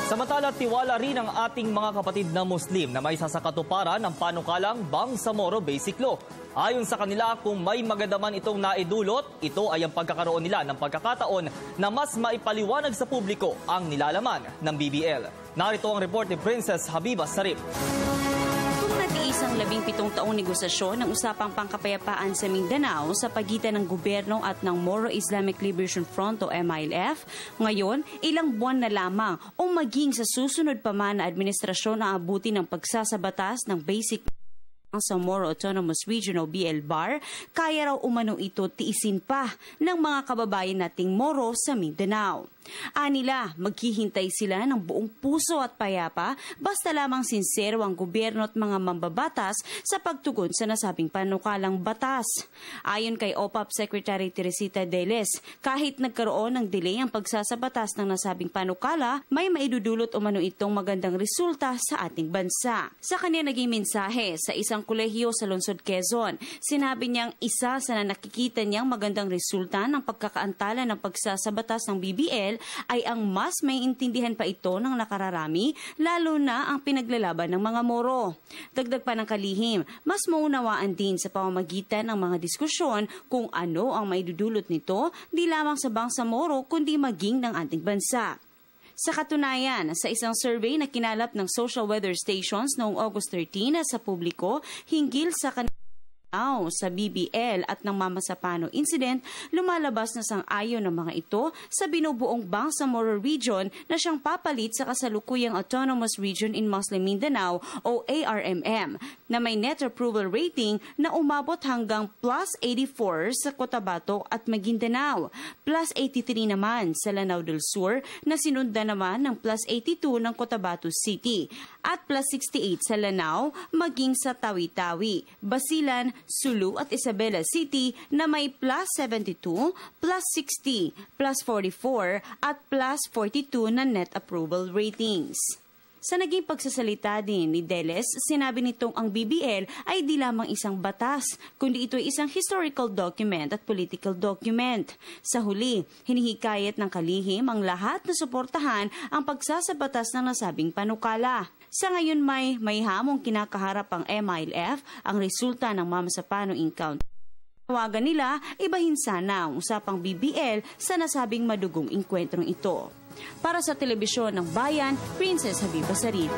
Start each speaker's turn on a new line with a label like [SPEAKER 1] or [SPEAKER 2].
[SPEAKER 1] Samantala, tiwala rin ang ating mga kapatid na Muslim na may sasakatuparan ng panukalang Bangsamoro Basic Law. Ayon sa kanila, kung may maganda man itong naidulot, ito ay ang pagkakaroon nila ng pagkakataon na mas maipaliwanag sa publiko ang nilalaman ng BBL. Narito ang report ni Princess Habiba Sarip.
[SPEAKER 2] Isang 17 taong negosasyon ng usapang pangkapayapaan sa Mindanao sa pagitan ng gobyerno at ng Moro Islamic Liberation Front o MILF. Ngayon, ilang buwan na lamang o maging sa susunod pa man na administrasyon ang abuti ng pagsasabatas ng basic sa Moro Autonomous Region o BL-BAR, kaya raw umano ito tiisin pa ng mga kababayan nating Moro sa Mindanao. Anila, maghihintay sila ng buong puso at payapa basta lamang sincero ang gobyerno at mga mambabatas sa pagtugon sa nasabing panukalang batas. Ayon kay OPAP Secretary Teresita Deles, kahit nagkaroon ng delay ang pagsasabatas ng nasabing panukala, may maidudulot umano itong magandang resulta sa ating bansa. Sa kanya naging mensahe sa isang kolehiyo sa Lungsod Quezon, sinabi niyang isa sa nakikita niyang magandang resulta ng pagkakaantala ng pagsasabatas ng BBL ay ang mas may intindihan pa ito ng nakararami, lalo na ang pinaglalaban ng mga Moro. Dagdag pa ng kalihim, mas maunawaan din sa pamamagitan ng mga diskusyon kung ano ang maidudulot nito, di lamang sa Bangsamoro kundi maging ng ating bansa. Sa katunayan, sa isang survey na kinalap ng social weather stations noong August 13 sa publiko hinggil sa sa BBL at ng Mama Sapano incident, lumalabas na sang-ayon ng mga ito sa binubuong Bangsamoro Region na siyang papalit sa kasalukuyang Autonomous Region in Muslim Mindanao o ARMM na may net approval rating na umabot hanggang plus 84 sa Cotabato at Maguindanao, plus 83 naman sa Lanao del Sur na sinundan naman ng plus 82 ng Cotabato City at plus 68 sa Lanao maging sa Tawi-Tawi, Basilan, Sulu at Isabela City na may plus 72, plus 60, plus 44 at plus 42 na net approval ratings. Sa naging pagsasalita din ni Deles, sinabi nitong ang BBL ay di lamang isang batas, kundi ito ay isang historical document at political document. Sa huli, hinihikayat ng kalihim ang lahat na suportahan ang pagsasabatas ng nasabing panukala. Sa ngayon may hamong kinakaharap ang MILF, ang resulta ng Mama Sapano encounter. Tawagan nila, ibahin sana ang usapang BBL sa nasabing madugong engkwentrong ito. Para sa Telebisyon ng Bayan, Princess Habiba Sarip.